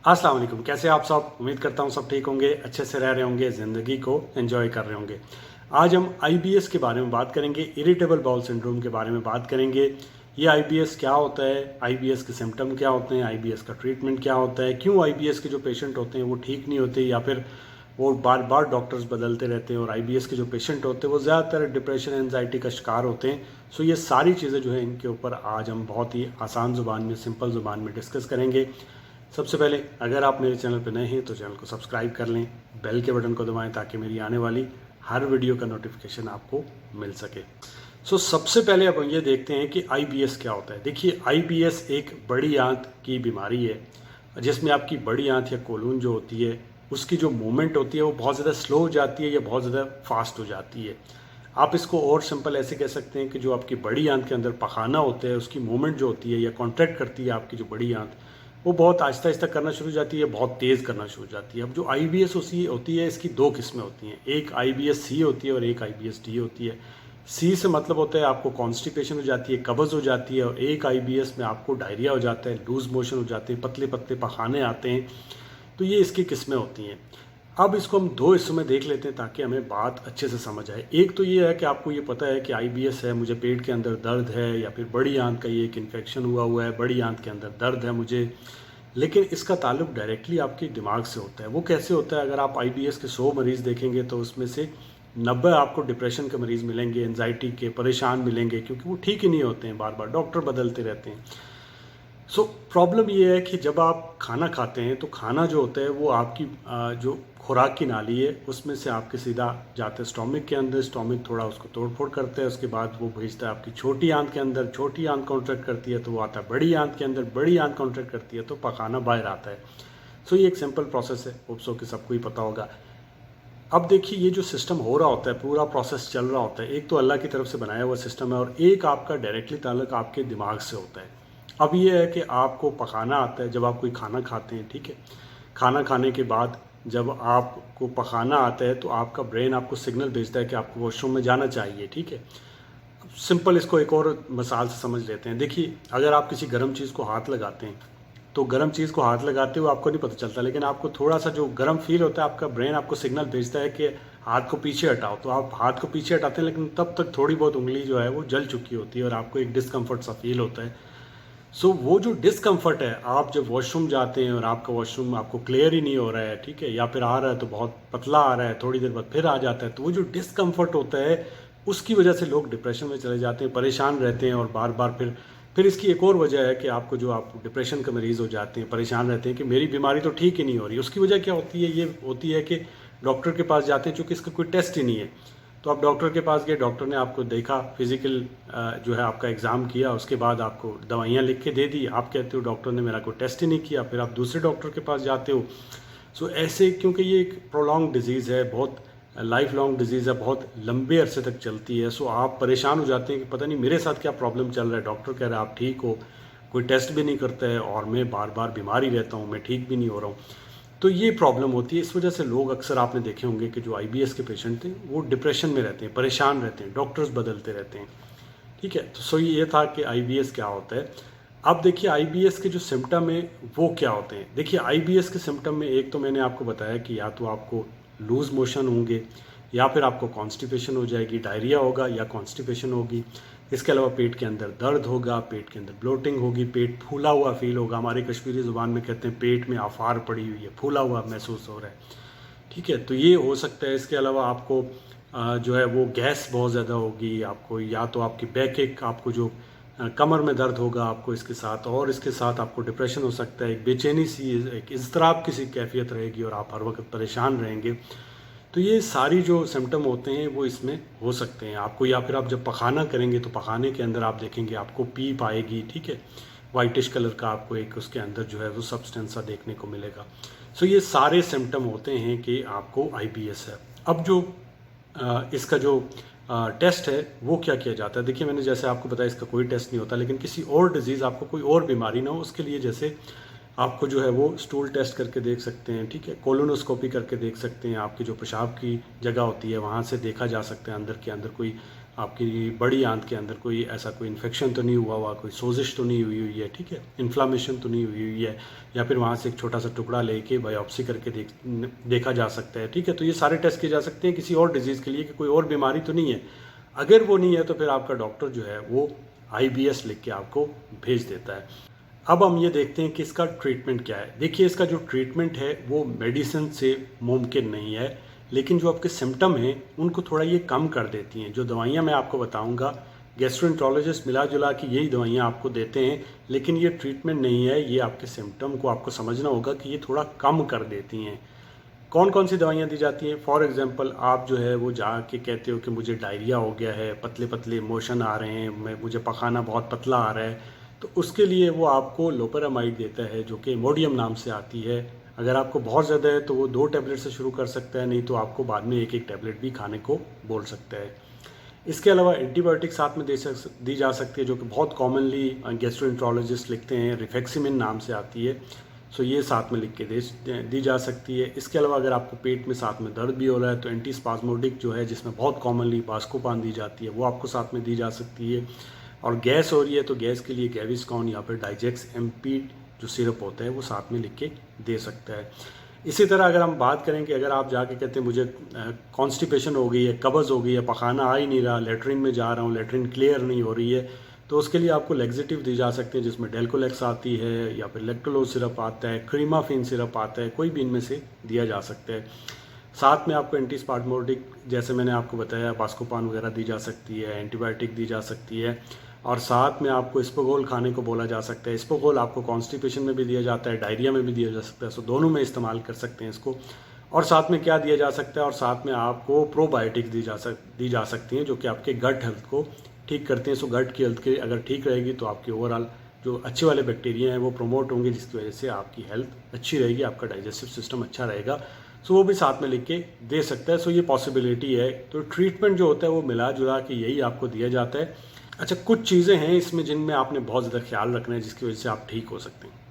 अस्सलाम वालेकुम। कैसे आप सब? उम्मीद करता हूँ सब ठीक होंगे, अच्छे से रह रहे होंगे, ज़िंदगी को एंजॉय कर रहे होंगे। आज हम आईबीएस के बारे में बात करेंगे, इरिटेबल बाउल सिंड्रोम के बारे में बात करेंगे। ये आईबीएस क्या होता है, आईबीएस के सिम्टम क्या होते हैं, आईबीएस का ट्रीटमेंट क्या होता है, क्यों आईबीएस के जो पेशेंट होते हैं वो ठीक नहीं होते या फिर वो बार बार डॉक्टर्स बदलते रहते हैं, और आईबीएस के जो पेशेंट होते हैं वो ज़्यादातर डिप्रेशन एंजाइटी का शिकार होते हैं। सो ये सारी चीज़ें जो है इनके ऊपर आज हम बहुत ही आसान ज़ुबान में, सिंपल ज़ुबान में डिस्कस करेंगे। सबसे पहले अगर आप मेरे चैनल पर नए हैं तो चैनल को सब्सक्राइब कर लें, बेल के बटन को दबाएं ताकि मेरी आने वाली हर वीडियो का नोटिफिकेशन आपको मिल सके। सबसे पहले अब ये देखते हैं कि आईबीएस क्या होता है। देखिए, आईबीएस एक बड़ी आंत की बीमारी है जिसमें आपकी बड़ी आंत या कोलून जो होती है उसकी जो मूवमेंट होती है वो बहुत ज़्यादा स्लो हो जाती है या बहुत ज़्यादा फास्ट हो जाती है। आप इसको और सिंपल ऐसे कह सकते हैं कि जो आपकी बड़ी आंत के अंदर पखाना होता है उसकी मूवमेंट जो होती है या कॉन्ट्रैक्ट करती है आपकी जो बड़ी आंत, वो बहुत आहिस्ता आहिस्ता करना शुरू हो जाती है, बहुत तेज़ करना शुरू हो जाती है। अब जो आईबीएस होती है इसकी दो किस्में होती हैं, एक आईबीएस सी होती है और एक आईबीएस डी होती है। सी से मतलब होता है आपको कॉन्स्टिपेशन हो जाती है, कब्ज़ हो जाती है, और एक आईबीएस में आपको डायरिया हो जाता है, लूज मोशन हो जाते हैं, पतले पतले पखाने आते हैं। तो ये इसकी किस्में होती हैं। अब इसको हम दो हिस्सों में देख लेते हैं ताकि हमें बात अच्छे से समझ आए। एक तो ये है कि आपको ये पता है कि आईबीएस है, मुझे पेट के अंदर दर्द है, या फिर बड़ी आंत का ये एक इन्फेक्शन हुआ है, बड़ी आंत के अंदर दर्द है मुझे। लेकिन इसका ताल्लुक डायरेक्टली आपके दिमाग से होता है। वो कैसे होता है? अगर आप आईबीएस के 100 मरीज़ देखेंगे तो उसमें से 90 आपको डिप्रेशन के मरीज़ मिलेंगे, एंजाइटी के परेशान मिलेंगे, क्योंकि वो ठीक ही नहीं होते हैं, बार बार डॉक्टर बदलते रहते हैं। प्रॉब्लम ये है कि जब आप खाना खाते हैं तो खाना जो होता है वो आपकी जो खुराक की नाली है उसमें से आपके सीधा जाते हैं स्टोमिक के अंदर, स्टोमिक थोड़ा उसको तोड़ फोड़ करता है, उसके बाद वो भेजता है आपकी छोटी आंत के अंदर, छोटी आंत कॉन्ट्रैक्ट करती है तो वो आता है बड़ी आंत के अंदर, बड़ी आंत कॉन्ट्रैक्ट करती है तो पखाना बाहर आता है। ये एक सिंपल प्रोसेस है, होप्स कि सबको ही पता होगा। अब देखिए, ये जो सिस्टम हो रहा होता है, पूरा प्रोसेस चल रहा होता है, एक तो अल्लाह की तरफ से बनाया हुआ सिस्टम है और एक आपका डायरेक्टली ताल्लुक आपके दिमाग से होता है। अब ये है कि आपको पकाना आता है जब आप कोई खाना खाते हैं, ठीक है। खाना खाने के बाद जब आपको पकाना आता है तो आपका ब्रेन आपको सिग्नल भेजता है कि आपको वॉशरूम में जाना चाहिए, ठीक है। सिंपल इसको एक और मिसाल से समझ लेते हैं। देखिए, अगर आप किसी गर्म चीज़ को हाथ लगाते हैं तो गर्म चीज़ को हाथ लगाते हुए आपको नहीं पता चलता, लेकिन आपको थोड़ा सा जो गर्म फील होता है, आपका ब्रेन आपको सिग्नल भेजता है कि हाथ को पीछे हटाओ, तो आप हाथ को पीछे हटाते हैं, लेकिन तब तक थोड़ी बहुत उंगली जो है वो जल चुकी होती है और आपको एक डिस्कम्फर्ट सा फील होता है। वो जो डिस्कम्फर्ट है, आप जब वॉशरूम जाते हैं और आपका वॉशरूम आपको क्लियर ही नहीं हो रहा है, ठीक है, या फिर आ रहा है तो बहुत पतला आ रहा है, थोड़ी देर बाद फिर आ जाता है, तो वो जो डिस्कम्फर्ट होता है उसकी वजह से लोग डिप्रेशन में चले जाते हैं, परेशान रहते हैं, और बार बार फिर इसकी एक और वजह है कि आपको जो आप डिप्रेशन के मरीज़ हो जाते हैं, परेशान रहते हैं कि मेरी बीमारी तो ठीक ही नहीं हो रही। उसकी वजह क्या होती है? ये होती है कि डॉक्टर के पास जाते हैं चूँकि इसका कोई टेस्ट ही नहीं है। तो आप डॉक्टर के पास गए, डॉक्टर ने आपको देखा, फिजिकल जो है आपका एग्ज़ाम किया, उसके बाद आपको दवाइयाँ लिख के दे दी। आप कहते हो डॉक्टर ने मेरा कोई टेस्ट ही नहीं किया, फिर आप दूसरे डॉक्टर के पास जाते हो। ऐसे, क्योंकि ये एक प्रोलॉन्ग डिजीज़ है, बहुत लाइफ लॉन्ग डिजीज़ है, बहुत लंबे अरसे तक चलती है। आप परेशान हो जाते हैं कि पता नहीं मेरे साथ क्या प्रॉब्लम चल रहा है। डॉक्टर कह रहा है आप ठीक हो, कोई टेस्ट भी नहीं करता है, और मैं बार बार बीमार ही रहता हूँ, मैं ठीक भी नहीं हो रहा हूँ। तो ये प्रॉब्लम होती है। इस वजह से लोग अक्सर आपने देखे होंगे कि जो आईबीएस के पेशेंट थे वो डिप्रेशन में रहते हैं, परेशान रहते हैं, डॉक्टर्स बदलते रहते हैं, ठीक है। ये था कि आईबीएस क्या होता है। अब देखिए, आईबीएस के जो सिम्टम है वो क्या होते हैं। देखिए, आईबीएस के सिम्टम में एक तो मैंने आपको बताया कि या तो आपको लूज मोशन होंगे, या फिर आपको कॉन्स्टिपेशन हो जाएगी, डायरिया होगा या कॉन्स्टिपेशन होगी। इसके अलावा पेट के अंदर दर्द होगा, पेट के अंदर ब्लोटिंग होगी, पेट फूला हुआ फील होगा। हमारे कश्मीरी ज़ुबान में कहते हैं पेट में आफार पड़ी हुई है, फूला हुआ महसूस हो रहा है, ठीक है। तो ये हो सकता है। इसके अलावा आपको जो है वो गैस बहुत ज़्यादा होगी आपको, या तो आपकी बैक एक, आपको जो कमर में दर्द होगा आपको इसके साथ, और इसके साथ आपको डिप्रेशन हो सकता है, एक बेचैनी सी, एक इज़्तिराब की सी कैफियत रहेगी और आप हर वक्त परेशान रहेंगे। तो ये सारी जो सिम्टम होते हैं वो इसमें हो सकते हैं आपको। या फिर आप जब पखाना करेंगे तो पखाने के अंदर आप देखेंगे आपको पीप आएगी, ठीक है, वाइटिश कलर का आपको एक उसके अंदर जो है वो सब्सटेंस सा देखने को मिलेगा। ये सारे सिम्टम होते हैं कि आपको आईबीएस है। अब जो इसका जो टेस्ट है वो क्या किया जाता है। देखिए, मैंने जैसे आपको बताया इसका कोई टेस्ट नहीं होता, लेकिन किसी और डिजीज़, आपको कोई और बीमारी ना हो उसके लिए जैसे आपको जो है वो स्टूल टेस्ट करके देख सकते हैं, ठीक है, कोलोनोस्कोपी करके देख सकते हैं, आपकी जो पेशाब की जगह होती है वहाँ से देखा जा सकता है अंदर के अंदर कोई आपकी बड़ी आंत के अंदर कोई ऐसा कोई इन्फेक्शन तो नहीं हुआ हुआ, कोई सोजिश तो नहीं हुई हुई है, ठीक है, इन्फ्लामेशन तो नहीं हुई हुई है, या फिर वहाँ से एक छोटा सा टुकड़ा लेके बायोप्सी करके देखा जा सकता है, ठीक है। तो ये सारे टेस्ट किए जा सकते हैं किसी और डिजीज़ के लिए कि कोई और बीमारी तो नहीं है। अगर वो नहीं है तो फिर आपका डॉक्टर जो है वो IBS लिख के आपको भेज देता है। अब हम ये देखते हैं कि इसका ट्रीटमेंट क्या है। देखिए, इसका जो ट्रीटमेंट है वो मेडिसिन से मुमकिन नहीं है, लेकिन जो आपके सिम्टम हैं उनको थोड़ा ये कम कर देती हैं। जो दवाइयाँ मैं आपको बताऊँगा, गैस्ट्रोएंटरोलॉजिस्ट मिला जुला के यही दवाइयाँ आपको देते हैं, लेकिन ये ट्रीटमेंट नहीं है। ये आपके सिम्टम को आपको समझना होगा कि ये थोड़ा कम कर देती हैं। कौन कौन सी दवाइयाँ दी जाती हैं? फॉर एग्जांपल, आप जो है वो जाके कहते हो कि मुझे डायरिया हो गया है, पतले पतले मोशन आ रहे हैं, मुझे पखाना बहुत पतला आ रहा है, तो उसके लिए वो आपको लोपेरामाइड देता है, जो कि इमोडियम नाम से आती है। अगर आपको बहुत ज़्यादा है तो वो 2 टैबलेट से शुरू कर सकता है, नहीं तो आपको बाद में एक एक टैबलेट भी खाने को बोल सकता है। इसके अलावा एंटीबायोटिक साथ में दी जा सकती है, जो कि बहुत कॉमनली गैस्ट्रोएंटरोलॉजिस्ट लिखते हैं, रिफेक्सिमिन नाम से आती है। सो ये साथ में लिख के दी जा सकती है। इसके अलावा अगर आपको पेट में साथ में दर्द भी हो रहा है तो एंटीस्पाज्मोडिक जो है, जिसमें बहुत कॉमनली बास्कोपान दी जाती है, वो आपको साथ में दी जा सकती है। और गैस हो रही है तो गैस के लिए गैविस्कॉन या फिर डाइजेक्स MP जो सिरप होता है वो साथ में लिख के दे सकता है। इसी तरह अगर हम बात करें कि अगर आप जाके कहते हैं मुझे कॉन्स्टिपेशन हो गई है, कब्ज़ हो गई है, पखाना आ ही नहीं रहा, लेटरिन में जा रहा हूँ, लेटरिन क्लियर नहीं हो रही है, तो उसके लिए आपको लेग्जेटिव दी जा सकते हैं, जिसमें डेल्कोलेक्स आती है या फिर लेक्टोलोज सिरप आता है, क्रीमाफिन सिरप आता है, कोई भी इनमें से दिया जा सकता है। साथ में आपको एंटीस्पाज्मोडिक, जैसे मैंने आपको बताया, बास्कोपान वगैरह दी जा सकती है, एंटीबायोटिक दी जा सकती है, और साथ में आपको स्पोगोल खाने को बोला जा सकता है। स्पोगोल आपको कॉन्स्टिपेशन में भी दिया जाता है, डायरिया में भी दिया जा सकता है, सो दोनों में इस्तेमाल कर सकते हैं इसको। और साथ में क्या दिया जा सकता है, और साथ में आपको प्रोबायोटिक्स दी जा सकती हैं, जो कि आपके गट हेल्थ को ठीक करते हैं। सो गट की हेल्थ की अगर ठीक रहेगी तो आपकी ओवरऑल जो अच्छे वाले बैक्टीरिया हैं वो प्रमोट होंगे, जिसकी वजह से आपकी हेल्थ अच्छी रहेगी, आपका डाइजेस्टिव सिस्टम अच्छा रहेगा। सो वो भी साथ में लिख के दे सकता है। सो ये पॉसिबिलिटी है। तो ट्रीटमेंट जो होता है वो मिला जुला के यही आपको दिया जाता है। अच्छा, कुछ चीज़ें हैं इसमें जिनमें आपने बहुत ज़्यादा ख्याल रखना है, जिसकी वजह से आप ठीक हो सकते हैं।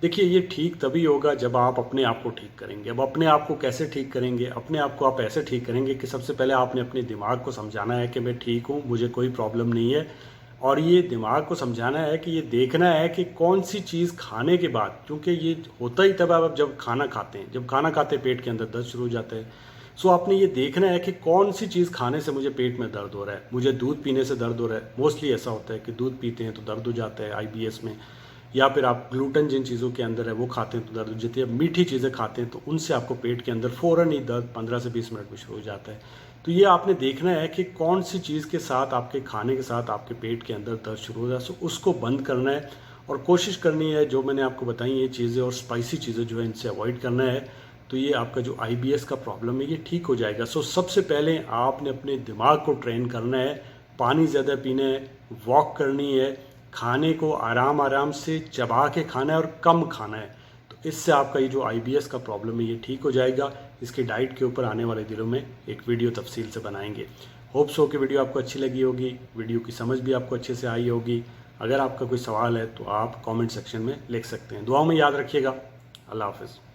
देखिए, ये ठीक तभी होगा जब आप अपने आप को ठीक करेंगे। अब अपने आप को कैसे ठीक करेंगे? अपने आप को आप ऐसे ठीक करेंगे कि सबसे पहले आपने अपने दिमाग को समझाना है कि मैं ठीक हूँ, मुझे कोई प्रॉब्लम नहीं है। और ये दिमाग को समझाना है कि ये देखना है कि कौन सी चीज़ खाने के बाद, क्योंकि ये होता ही तब आप जब खाना खाते हैं, जब खाना खाते पेट के अंदर दर्द शुरू हो जाता है। सो आपने ये देखना है कि कौन सी चीज़ खाने से मुझे पेट में दर्द हो रहा है। मुझे दूध पीने से दर्द हो रहा है, मोस्टली ऐसा होता है कि दूध पीते हैं तो दर्द हो जाता है IBS में, या फिर आप ग्लूटेन जिन चीज़ों के अंदर है वो खाते हैं तो दर्द हो जाती है। मीठी चीज़ें खाते हैं तो उनसे आपको पेट के अंदर फ़ौरन ही दर्द 15 से 20 मिनट में शुरू हो जाता है। तो ये आपने देखना है कि कौन सी चीज़ के साथ, आपके खाने के साथ आपके पेट के अंदर दर्द शुरू हो जाए, सो उसको बंद करना है। और कोशिश करनी है जो मैंने आपको बताई ये चीज़ें, और स्पाइसी चीज़ें जो है इनसे अवॉइड करना है। तो ये आपका जो IBS का प्रॉब्लम है ये ठीक हो जाएगा। सो सबसे पहले आपने अपने दिमाग को ट्रेन करना है, पानी ज़्यादा पीना है, वॉक करनी है, खाने को आराम आराम से चबा के खाना है और कम खाना है। तो इससे आपका ये जो IBS का प्रॉब्लम है ये ठीक हो जाएगा। इसकी डाइट के ऊपर आने वाले दिनों में एक वीडियो तफसील से बनाएंगे। होप्स हो कि वीडियो आपको अच्छी लगी होगी, वीडियो की समझ भी आपको अच्छे से आई होगी। अगर आपका कोई सवाल है तो आप कमेंट सेक्शन में लिख सकते हैं। दुआओं में याद रखिएगा। अल्लाह हाफ़िज़।